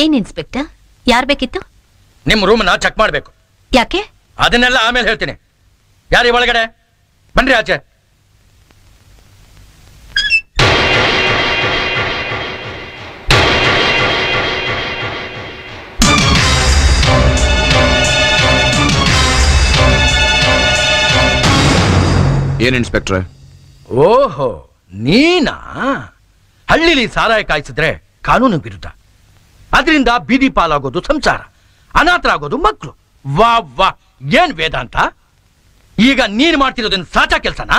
ಏನ್ ಇನ್ಸ್ಪೆಕ್ಟರ್, ಯಾರ್ ಬೇಕಿತ್ತು? ನಿಮ್ ರೂಮ್ನ ಚೆಕ್ ಮಾಡ್ಬೇಕು. ಯಾಕೆ? ಅದನ್ನೆಲ್ಲ ಆಮೇಲೆ ಹೇಳ್ತೀನಿ. ಯಾರೀ ಒಳಗಡೆ? ಬನ್ರಿ ಆಚೆ. ಏನ್ ಇನ್ಸ್ಪೆಕ್ಟ್ರೆ? ಓಹೋ, ನೀನಾ? ಹಳ್ಳಿಲಿ ಸಾರಾಯ ಕಾಯಿಸಿದ್ರೆ ಕಾನೂನು ವಿರುದ್ಧ. ಅದರಿಂದ ಬೀದಿ ಪಾಲಾಗೋದು ಸಂಸಾರ, ಅನಾಥರಾಗೋದು ಮಕ್ಕಳು. ವಾ ವಾ, ಏನ್ ವೇದಾಂತ! ಈಗ ನೀನ್ ಮಾಡ್ತಿರೋದನ್ನ ಸಾಚಾ ಕೆಲ್ಸನಾ?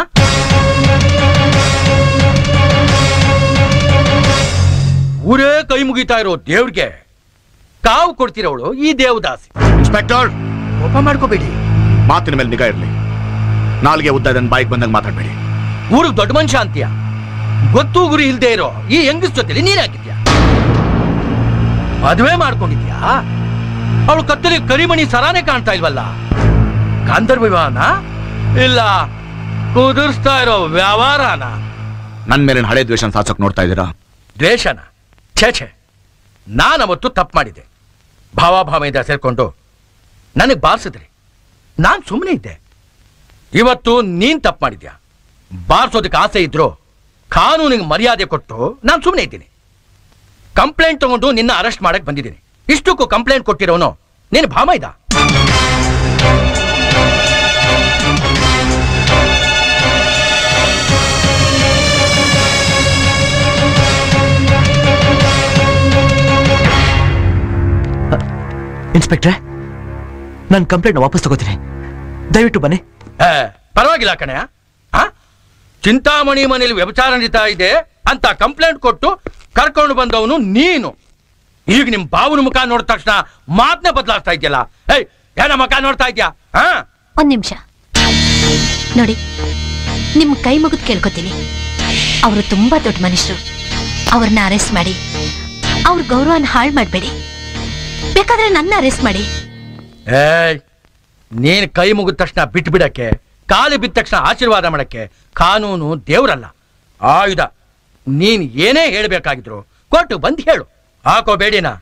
ಊರೇ ಕೈ ಮುಗಿತಾ ಇರೋ ದೇವ್ರಿಗೆ ಕಾವು ಕೊಡ್ತಿರೋಳು ಈ ದೇವದಾಸಿ. ಇನ್ಸ್ಪೆಕ್ಟರ್, ಕೋಪ ಮಾಡ್ಕೋಬೇಡಿ. ಮಾತಿನ ಮೇಲೆ ನಿಗಾ ಇರಲಿ. ನಾಲ್ಗೆ ಉದ್ದ ಇದನ್ನ ಬಾಯಿಗೆ ಬಂದಂಗೆ ಮಾತಾಡ್ಬೇಡಿ. ಊರಿಗೆ ದೊಡ್ಡ ಮನುಷ್ಯ ಅಂತೀಯ, ಗೊತ್ತು ಗುರಿ ಇಲ್ದೇ ಇರೋ ಈ ಹೆಂಗಸ್ ಜೊತೆಲಿ ನೀನ್ ಹಾಕಿದ್ಯಾ? ಮದುವೆ ಮಾಡ್ಕೊಂಡಿದ್ಯಾ? ಅವಳು ಕತ್ತಲಿ ಕರಿಮಣಿ ಸರಾನೇ ಕಾಣ್ತಾ ಇಲ್ವಲ್ಲ. ಗಾಂಧರ್ವ ವಿವಾಹನ ಇಲ್ಲ ಕುದುರ್ಸ್ತಾ ಇರೋ ವ್ಯವಹಾರನ? ನನ್ ಮೇಲಿನ ಹಳೆ ದ್ವೇಷನ ಸಾಚಕ್ ನೋಡ್ತಾ ಇದ್ದೀರಾ? ದ್ವೇಷನ? ಛೇ, ನಾನವತ್ತು ತಪ್ಪು ಮಾಡಿದ್ದೆ. ಭಾವಾಭಾವದಿಂದ ಸೇರ್ಕೊಂಡು ನನಗೆ ಬಾರಿಸಿದ್ರಿ, ನಾನ್ ಸುಮ್ಮನೆ ಇದ್ದೆ. ಇವತ್ತು ನೀನ್ ತಪ್ಪು ಮಾಡಿದ್ಯಾ. ಬಾರಿಸೋದಕ್ಕೆ ಆಸೆ ಇದ್ರು ಕಾನೂನಿಗೆ ಮರ್ಯಾದೆ ಕೊಟ್ಟು ನಾನು ಸುಮ್ಮನೆ ಇದ್ದೀನಿ. ಕಂಪ್ಲೇಂಟ್ ತಗೊಂಡು ನಿನ್ನ ಅರೆಸ್ಟ್ ಮಾಡಕ್ ಬಂದಿದ್ದೀನಿ. ಇಷ್ಟಕ್ಕೂ ಕಂಪ್ಲೇಂಟ್ ಕೊಟ್ಟಿರೋನು ನೀನು ಭಾಮ ಇದ್ದ. ಇನ್ಸ್ಪೆಕ್ಟ್ರೆ, ನನ್ನ ಕಂಪ್ಲೇಂಟ್ ವಾಪಸ್ ತಗೋತೀನಿ, ದಯವಿಟ್ಟು ಬನ್ನಿ. ಪರವಾಗಿಲ್ಲ ಕಣಯ್ಯ. ಚಿಂತಾಮಣಿ ಮನೇಲಿ ವ್ಯಭಿಚಾರ ನಡೀತಾ ಇದೆ ಅಂತ ಕಂಪ್ಲೇಂಟ್ ಕೊಟ್ಟು ಕರ್ಕೊಂಡು ಬಂದವನು ನೀನು. ಈಗ ನಿಮ್ ಬಾವನ ಮುಖ ನೋಡಿದ ತಕ್ಷಣ ಮಾತನ್ನ ಬದಲಾಗ್ತಾ ಇದೆಯಲ್ಲ. ಏನ ಮುಖ ನೋಡ್ತಾ ಇದ್ಯಾ? ಒಂದ್ ನಿಮಿಷ ನೋಡಿ, ನಿಮ್ ಕೈ ಮುಗಿದು ಕೇಳ್ಕೊತೀನಿ. ಅವರು ತುಂಬಾ ದೊಡ್ಡ ಮನುಷ್ಯರು. ಅವ್ರನ್ನ ಅರೆಸ್ಟ್ ಮಾಡಿ ಅವ್ರ ಗೌರವನ ಹಾಳು ಮಾಡಬೇಡಿ. ಬೇಕಾದ್ರೆ ನನ್ನ ಅರೆಸ್ಟ್ ಮಾಡಿ. ನೀನ್ ಕೈ ಮುಗಿದ ತಕ್ಷಣ ಬಿಟ್ಟು ಬಿಡಕ್ಕೆ, ಕಾಲು ಬಿದ್ದ ತಕ್ಷಣ ಆಶೀರ್ವಾದ ಮಾಡಕ್ಕೆ ಕಾನೂನು ದೇವ್ರಲ್ಲ, ಆಯುಧ. ನೀನ್ ಏನೇ ಹೇಳ್ಬೇಕಾಗಿದ್ರು ಕೊಟ್ಟು ಬಂದು ಹೇಳು. ಹಾಕೋಬೇಡಿನಾ?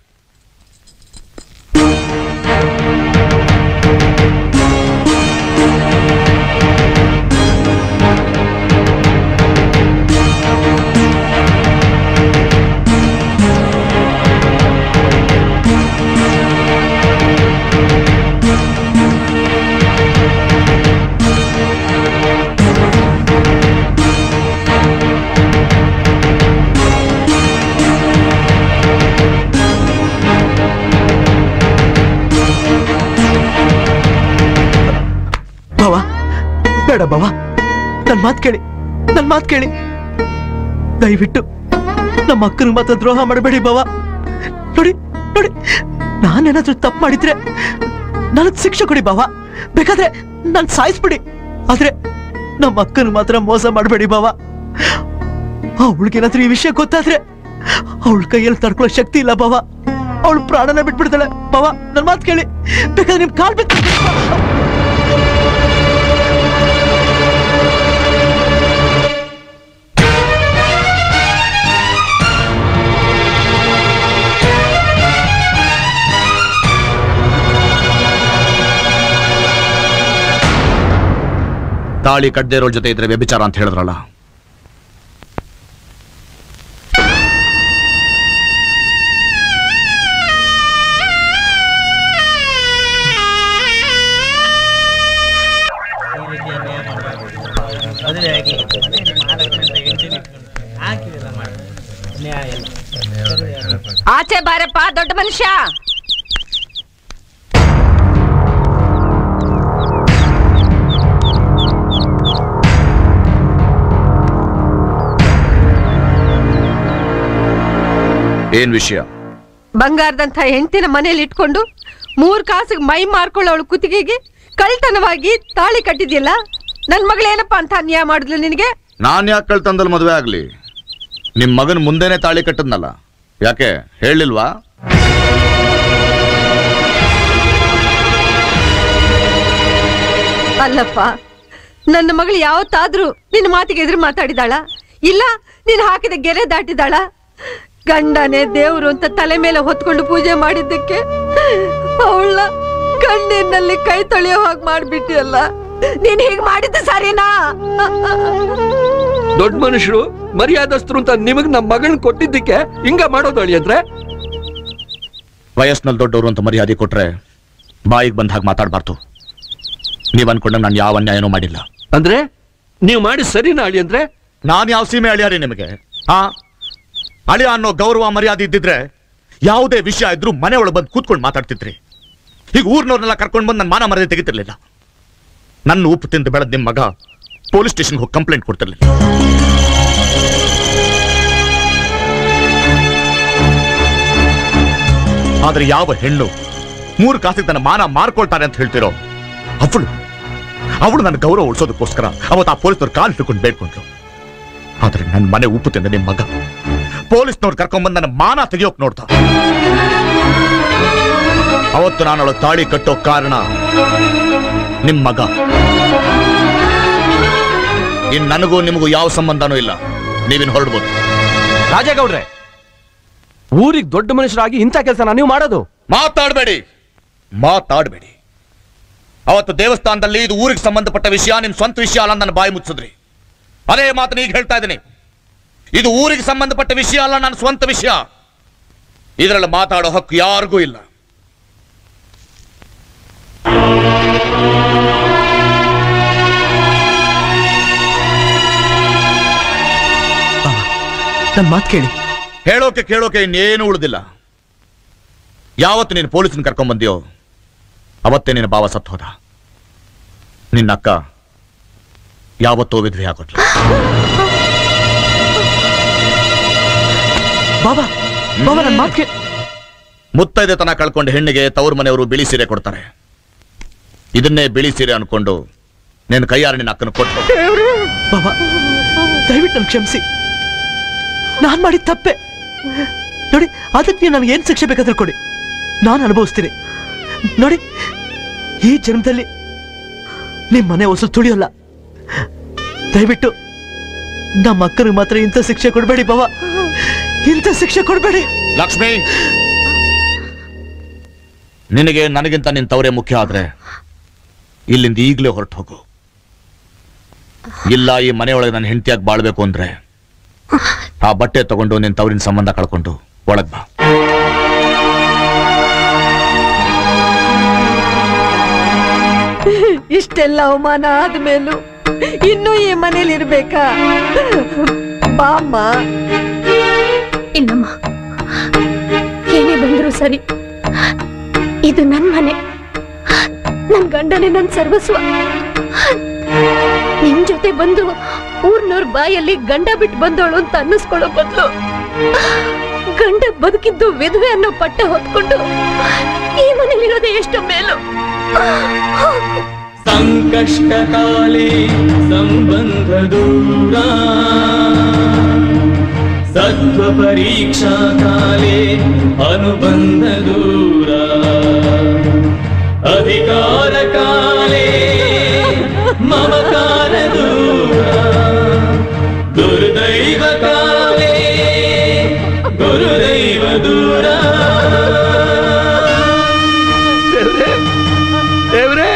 ಬೇಡ ಬಾವ, ನನ್ ಮಾತು ಕೇಳಿ, ದಯವಿಟ್ಟು ನಮ್ಮ ಅಕ್ಕನ ಮಾತ್ರ ದ್ರೋಹ ಮಾಡಬೇಡಿ ಬಾವ. ನೋಡಿ, ನಾನೇನಾದ್ರೂ ತಪ್ಪು ಮಾಡಿದ್ರೆ ನನಗ್ ಶಿಕ್ಷೆ ಕೊಡಿ ಬಾವ. ಬೇಕಾದ್ರೆ ನನ್ ಸಾಯಿಸ್ಬಿಡಿ, ಆದ್ರೆ ನಮ್ಮ ಅಕ್ಕನ ಮಾತ್ರ ಮೋಸ ಮಾಡಬೇಡಿ ಬಾವ. ಅವಳಿಗೇನಾದ್ರೂ ಈ ವಿಷಯ ಗೊತ್ತಾದ್ರೆ ಅವಳ ಕೈಯಲ್ಲಿ ತಡ್ಕೊಳ್ಳೋ ಶಕ್ತಿ ಇಲ್ಲ ಬಾವ. ಅವಳು ಪ್ರಾಣನ ಬಿಟ್ಬಿಡ್ತಾಳೆ ಬಾವ. ನನ್ ಮಾತು ಕೇಳಿ, ಬೇಕಾದ್ರೆ ನಿಮ್ ಕಾಲ್ ಬಿಟ್ಟು. ತಾಳಿ ಕಟ್ಟದೇ ಇರೋಳ ಜೊತೆ ಇದ್ರೆ ವ್ಯಭಿಚಾರ ಅಂತ ಹೇಳಿದ್ರಲ್ಲ. ಆಚೆ ಬಾರಪ್ಪ ದೊಡ್ಡ ಮನುಷ್ಯ. ಏನ್ ವಿಷಯ? ಬಂಗಾರದಂತ ಹೆಂಡತಿನ ಮನೇಲಿ ಇಟ್ಕೊಂಡು 3 ಕಾಸಿಗೆ ಮೈ ಮಾರ್ಕೊಳ್ಳೋಳು ಕುತ್ತಿಗೆಗೆ ಕಳ್ತನವಾಗಿ ತಾಳಿ ಕಟ್ಟಿದ್ಯಲ್ಲ. ನನ್ ಮಗಳೇನಪ್ಪ ಅಂತ ಅನ್ಯಾಯ ಮಾಡಿದ್ಲು ನಿನಗೆ? ನಾನ್ ಯಾಕೆ ಕಳ್ತನದಲ್ಲಿ ಮದುವೆ ಆಗ್ಲಿ? ನಿಮ್ ಮಗನ್ ಮುಂದೆನೆ ತಾಳಿ ಕಟ್ಟದ್ನಲ್ಲ, ಯಾಕೆ ಹೇಳಿಲ್ವಾ? ಅಲ್ಲಪ್ಪ, ನನ್ನ ಮಗಳು ಯಾವತ್ತಾದ್ರೂ ನಿನ್ನ ಮಾತಿಗೆ ಎದುರು ಮಾತಾಡಿದಾಳ? ಇಲ್ಲ ನೀನು ಹಾಕಿದ ಗೆರೆ ದಾಟಿದಾಳ? ಗಂಡನೇ ದೇವ್ರು ಅಂತ ತಲೆ ಮೇಲೆ ಹೊತ್ಕೊಂಡು ಪೂಜೆ ಮಾಡಿದ್ದಕ್ಕೆ ಅವಳ ಕಣ್ಣಿನಲ್ಲಿ ಕೈ ತೊಳೆಯೋ ಹಾಗೆ ಮಾಡ್ಬಿಟ್ಟಿಯಲ್ಲ. ನೀನ್ ಹೀಗ್ ಮಾಡಿದ್ದ ಸರಿನಾ? ದೊಡ್ಡ ಮನುಷ್ಯರು ಮರ್ಯಾದಸ್ಥರು ಅಂತ ನಿಮಗ್ ನಮ್ಮ ಮಗಳನ್ನ ಕೊಟ್ಟಿದ್ದಕ್ಕೆ ಹಿಂಗ ಮಾಡೋದು ಅಳಿಯಂದ್ರೆ? ವಯಸ್ಸಿನಲ್ಲಿ ದೊಡ್ಡವರು ಅಂತ ಮರ್ಯಾದೆ ಕೊಟ್ರೆ ಬಾಯಿಗೆ ಬಂದ ಹಾಗೆ ಮಾತಾಡಬಾರ್ದು. ನೀವ್ ಅನ್ಕೊಂಡಂಗೆ ನಾನು ಯಾವ ಅನ್ಯಾಯನೂ ಮಾಡಿಲ್ಲ. ಅಂದ್ರೆ ನೀವು ಮಾಡಿ ಸರಿನಾ ಅಳಿಯಂದ್ರೆ? ನಾನು ಯಾವ ಸೀಮೆ ಅಳಿಯಾರಿ ನಿಮಗೆ? ಅಳಿಯ ಅನ್ನೋ ಗೌರವ ಮರ್ಯಾದೆ ಇದ್ದಿದ್ರೆ ಯಾವುದೇ ವಿಷಯ ಇದ್ರೂ ಮನೆ ಒಳಗೆ ಬಂದು ಕೂತ್ಕೊಂಡು ಮಾತಾಡ್ತಿದ್ರಿ. ಈಗ ಊರ್ನವ್ರನ್ನೆಲ್ಲ ಕರ್ಕೊಂಡು ಬಂದು ನನ್ನ ಮಾನ ಮರ್ಯಾದೆ ತೆಗಿತಿರ್ಲಿಲ್ಲ. ನನ್ನ ಉಪ್ಪು ತಿಂದು ಬೆಳೆದ ನಿಮ್ಮ ಮಗ ಪೊಲೀಸ್ ಸ್ಟೇಷನ್ಗೆ ಹೋಗಿ ಕಂಪ್ಲೇಂಟ್ ಕೊಡ್ತಿರ್ಲಿಲ್ಲ. ಆದ್ರೆ ಯಾವ ಹೆಣ್ಣು 3 ಕಾಸಿಗೆ ತನ್ನ ಮಾನ ಮಾರ್ಕೊಳ್ತಾರೆ ಅಂತ ಹೇಳ್ತಿರೋ ಅವಳು ನನ್ನ ಗೌರವ ಉಳಿಸೋದಕ್ಕೋಸ್ಕರ ಅವತ್ತು ಆ ಪೊಲೀಸ್ನವ್ರು ಕಾಲು ಹಿಡ್ಕೊಂಡು ಬೇಡ್ಕೊಂಡ್ರು. ಆದ್ರೆ ನನ್ನ ಮನೆ ಉಪ್ಪು ತಿಂದ ನಿಮ್ಮ ಮಗ ಪೊಲೀಸ್ನವ್ರು ಕರ್ಕೊಂಡ್ಬಂದು ನನ್ನ ಮಾನ ತೆಗಿಯೋಕ್ ನೋಡ್ತಾ. ಅವತ್ತು ನಾನು ಅವಳ ತಾಳಿ ಕಟ್ಟೋ ಕಾರಣ ನಿಮ್ ಮಗ. ಇನ್ ನನಗೂ ನಿಮಗೂ ಯಾವ ಸಂಬಂಧನೂ ಇಲ್ಲ. ನೀವಿನ್ ಹೊರಡ್ಬೋದು. ರಾಜೇಗೌಡ್ರೆ, ಊರಿಗೆ ದೊಡ್ಡ ಮನುಷ್ಯರಾಗಿ ಇಂಥ ಕೆಲಸ ನೀವು ಮಾಡೋದು? ಮಾತಾಡಬೇಡಿ. ಅವತ್ತು ದೇವಸ್ಥಾನದಲ್ಲಿ ಇದು ಊರಿಗೆ ಸಂಬಂಧಪಟ್ಟ ವಿಷಯ, ನಿಮ್ ಸ್ವಂತ ವಿಷಯ ಅಲ್ಲ ನನ್ನ ಬಾಯಿ ಮುಚ್ಚಿದ್ರಿ. ಅದೇ ಮಾತನ್ನ ಈಗ ಹೇಳ್ತಾ ಇದ್ದೀನಿ. ಇದು ಊರಿಗೆ ಸಂಬಂಧಪಟ್ಟ ವಿಷಯ ಅಲ್ಲ, ನನ್ನ ಸ್ವಂತ ವಿಷಯ. ಇದರಲ್ಲಿ ಮಾತಾಡೋ ಹಕ್ಕು ಯಾರಿಗೂ ಇಲ್ಲ. ನನ್ ಮಾತು ಕೇಳಿ. ಕೇಳೋಕೆ ಇನ್ನೇನು ಉಳಿದಿಲ್ಲ. ಯಾವತ್ತು ನೀನು ಪೊಲೀಸನ್ ಕರ್ಕೊಂಡ್ ಬಂದಿಯೋ ಅವತ್ತೇ ನಿನ್ನ ಭಾವ ಸತ್ತು ಹೋದ. ನಿನ್ನ ಅಕ್ಕ ಯಾವತ್ತೋ ವಿಧವೆ ಆಗೋದ್ಲು. ಬಾಬಾ ನನ್ ಮಾತು ಕೇಳಿ. ಮುತ್ತೈದೆ ತನ ಕಳ್ಕೊಂಡ ಹೆಣ್ಣಿಗೆ ತವ್ರ ಮನೆಯವರು ಬಿಳಿ ಸೀರೆ ಕೊಡ್ತಾರೆ. ಇದನ್ನೇ ಬಿಳಿ ಸೀರೆ ಅನ್ಕೊಂಡು ನಿನ್ನ ಕೈಯಾರ ನಿನ್ನ ಅಕ್ಕನ ಕೊಟ್ಟು. ಬಾಬಾ ದಯವಿಟ್ಟು ನನ್ ಕ್ಷಮಿಸಿ. ನಾನ್ ಮಾಡಿದ ತಪ್ಪೆ ನೋಡಿ. ಅದಕ್ಕೆ ನೀವು ನನಗೆ ಏನ್ ಶಿಕ್ಷೆ ಬೇಕಾದ್ರೆ ಕೊಡಿ, ನಾನು ಅನುಭವಿಸ್ತೀನಿ ನೋಡಿ. ಈ ಜನ್ಮದಲ್ಲಿ ನಿಮ್ ಮನೆ ಹೊಸಲು ತುಳಿಯೋಲ್ಲ. ದಯವಿಟ್ಟು ನಮ್ಮ ಅಕ್ಕನಿಗೆ ಮಾತ್ರ ಇಂಥ ಶಿಕ್ಷೆ ಕೊಡಬೇಡಿ ಬಾಬಾ, ಇಂಥ ಶಿಕ್ಷೆ ಕೊಡಬೇಡಿ. ಲಕ್ಷ್ಮಿ, ನಿನಗೆ ನನಗಿಂತ ನಿನ್ ತವರೇ ಮುಖ್ಯ ಆದ್ರೆ ಇಲ್ಲಿಂದ ಈಗಲೇ ಹೊರಟು ಹೋಗು. ಇಲ್ಲ ಈ ಮನೆಯೊಳಗೆ ನನ್ನ ಹೆಂಡತಿಯಾಗಿ ಬಾಳ್ಬೇಕು ಅಂದ್ರೆ ಆ ಬಟ್ಟೆ ತಗೊಂಡು ನಿನ್ ತವರಿನ ಸಂಬಂಧ ಕಳ್ಕೊಂಡು ಒಳಗ್ ಬಾ. ಇಷ್ಟೆಲ್ಲ ಅವಮಾನ ಆದ್ಮೇಲೂ ಇನ್ನೂ ಈ ಮನೇಲಿ ಇರ್ಬೇಕಾ? ಬಾಮ್ಮ. ಇಲ್ಲಮ್ಮ, ಏನೇ ಬಂದ್ರು ಸರಿ, ಇದು ನನ್ ಮನೆ, ನನ್ ಗಂಡನೇ ನನ್ ಸರ್ವಸ್ವ. ನಿಮ್ ಜೊತೆ ಬಂದು ಊರ್ನವ್ರ ಬಾಯಲ್ಲಿ ಗಂಡ ಬಿಟ್ಟು ಬಂದವಳು ಅಂತ ಅನ್ನಿಸ್ಕೊಳ್ಳೋ ಬದಲು ಗಂಡ ಬದುಕಿದ್ದು ವಿಧವೆ ಅನ್ನೋ ಪಟ್ಟ ಹೊತ್ಕೊಂಡು ಈ ಮನೇಲಿರೋದೇ ಎಷ್ಟು ಮೇಲು. ಸಂಕಷ್ಟ ಕಾಲೇ ಸಂಬಂಧ ದೂರ, ಸತ್ವ ಪರೀಕ್ಷಾ ಕಾಲೇ ಅನುಬಂಧ ದೂರ, ಅಧಿಕಾರ ಕಾಲೇ ಮಮಕಾರ ದೂರ, ದುರ್ದೈವ ಕಾಲೇ ಗುರುದೈವ ದೂರ. ದೇವ್ರೆ,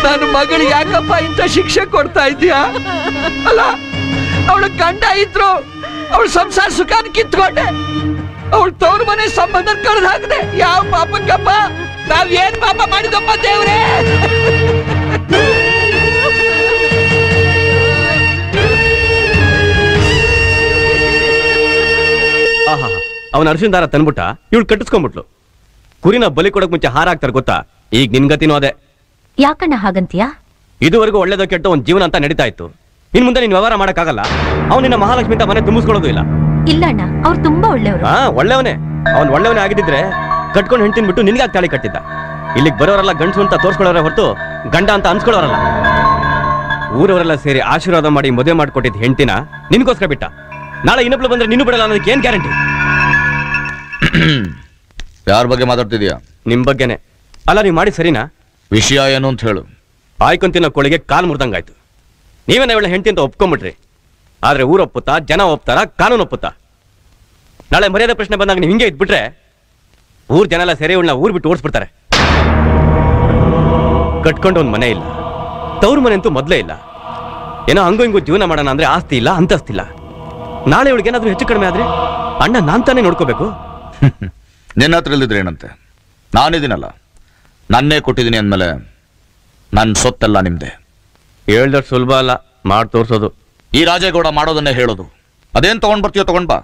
ನನ್ನ ಮಗಳಿಗೆ ಯಾಕಪ್ಪ ಇಂಥ ಶಿಕ್ಷೆ ಕೊಡ್ತಾ ಇದ್ದೀಯಾ? ಅಲ್ಲ, ಅವಳ ಗಂಡ ಇದ್ರು ಅವಳ ಸಂಸಾರ ಸುಖಾನ್ ಕಿತ್ಕೊಂಡೆ, ಅವಳ ತವ್ರ ಮನೆ ಸಂಬಂಧ ಕಳೆದು ಹಾಕದೆ. ಯಾವ ಪಾಪಕ್ಕಪ್ಪ? ನಾವ್ ಏನ್ ಪಾಪ ಮಾಡಿದಪ್ಪ ದೇವ್ರೆ? ಆಹಾ, ಅವನ ಅರ್ಶಿನ ದಾರ ತಂದ್ಬಿಟ್ಟ, ಇವಳು ಕಟ್ಟಿಸ್ಕೊಂಡ್ಬಿಟ್ಲು. ಕುರಿನ ಬಲಿ ಕೊಡಕ್ ಮುಂಚೆ ಹಾರ ಹಾಕ್ತಾರೆ ಗೊತ್ತಾ? ಈಗ ನಿನ್ಗತಿನೂ ಅದೇ. ಯಾಕಣ್ಣ ಹಾಗಂತೀಯಾ? ಇದುವರೆಗೂ ಒಳ್ಳೇದೋ ಕೆಟ್ಟ ಒಂದ್ ಜೀವನ ಅಂತ ನಡೀತಾ ಇತ್ತು. ಇನ್ ಮುಂದೆ ನೀನ್ ವ್ಯವಹಾರ ಮಾಡಕ್ಕಾಗಲ್ಲ. ಅವ್ನು ನಿನ್ನ ಮಹಾಲಕ್ಷ್ಮಿ ಅಂತ ಮನೆ ತುಂಬಿಸ್ಕೊಳ್ಳೋದು ಇಲ್ಲ. ಇಲ್ಲ ಅಣ್ಣ, ಅವ್ರು ತುಂಬಾ ಒಳ್ಳೆಯವರು. ಒಳ್ಳೆಯವನೇ. ಅವ್ನ್ ಒಳ್ಳೆಯವನೇ ಆಗಿದ್ದಿದ್ರೆ ಕಟ್ಕೊಂಡು ಹೆಂಡ್ತಿನ್ ಬಿಟ್ಟು ನಿನ್ಗೆ ತಾಳಿ ಕಟ್ಟಿದ್ದ. ಇಲ್ಲಿಗೆ ಬರೋರೆಲ್ಲ ಗಂಡಸು ಅಂತ ತೋರ್ಸ್ಕೊಳ್ಳೋರೆ ಹೊರತು ಗಂಡ ಅಂತ ಅನ್ಸ್ಕೊಳ್ಳೋರಲ್ಲ. ಊರವರೆಲ್ಲ ಸೇರಿ ಆಶೀರ್ವಾದ ಮಾಡಿ ಮದುವೆ ಮಾಡ್ಕೊಟ್ಟಿದ್ ಹೆಂಡ್ತಿನ ನಿನ್ಗೋಸ್ಕರ ಬಿಟ್ಟ. ನಾಳೆ ಇನ್ನೊಬ್ಳು ಬಂದ್ರೆ ನೀನು ಬಿಡಲ್ಲ ಅನ್ನೋದಕ್ಕೆ ಏನ್ ಗ್ಯಾರಂಟಿ? ಯಾರ ಬಗ್ಗೆ ಮಾತಾಡ್ತಿದ್ಯಾ? ನಿಮ್ ಬಗ್ಗೆನೆ. ಅಲ್ಲ, ನೀವು ಮಾಡಿ ಸರಿನಾ? ವಿಷಯ ಏನು ಅಂತ ಹೇಳು. ಆಯ್ಕೊಂತಿನ ಕೋಳಿಗೆ ಕಾಲ್ ಮುರ್ದಂಗಾಯ್ತು. ನೀವೇನ ಒಳ್ಳೆ ಹೆಂಡತಿ ಅಂತ ಒಪ್ಕೊಂಡ್ಬಿಟ್ರಿ. ಆದ್ರೆ ಊರು ಒಪ್ಪುತ್ತಾ, ಜನ ಒಪ್ತಾರ, ಕಾನೂನು ಒಪ್ಪುತ್ತಾ? ನಾಳೆ ಮರ್ಯಾದೆ ಪ್ರಶ್ನೆ ಬಂದಾಗ ನೀವು ಹಿಂಗೆ ಇದ್ಬಿಟ್ರೆ ಊರ್ ಜನ ಎಲ್ಲ ಸೇರಿ ಇವಳನ್ನ ಊರ್ ಬಿಟ್ಟು ಓಡಿಸ್ಬಿಡ್ತಾರೆ. ಕಟ್ಕೊಂಡು ಒಂದು ಮನೆ ಇಲ್ಲ, ತವ್ರ ಮನೆ ಅಂತೂ ಮೊದಲೇ ಇಲ್ಲ. ಏನೋ ಹಂಗೋ ಹಿಂಗೋ ಜೀವನ ಮಾಡೋಣ ಅಂದ್ರೆ ಆಸ್ತಿ ಇಲ್ಲ, ಅಂತಸ್ತಿಲ್ಲ. ನಾಳೆ ಇವಳಿಗೆ ಏನಾದ್ರೂ ಹೆಚ್ಚು ಕಡಿಮೆ ಆದ್ರೆ ಅಣ್ಣ ನಾನ್ ತಾನೇ ನೋಡ್ಕೋಬೇಕು. ನಿನ್ನ ಹತ್ರ ಇಲ್ದಿದ್ರೆ ಏನಂತೆ? ನಾನಿದ್ದೀನಲ್ಲ, ನನ್ನೇ ಕೊಟ್ಟಿದ್ದೀನಿ ಅಂದಮೇಲೆ ನನ್ನ ಸೊತ್ತೆಲ್ಲ ನಿಮ್ದೆ. ಹೇಳ್ದಷ್ಟು ಸುಲಭ ಅಲ್ಲ ಮಾಡಿ ತೋರ್ಸೋದು. ಈ ರಾಜೇಗೌಡ ಮಾಡೋದನ್ನೇ ಹೇಳೋದು. ಅದೇನ್ ತಗೊಂಡ್ ಬರ್ತೀಯೋ ತಗೊಂಡ್ ಬಾ.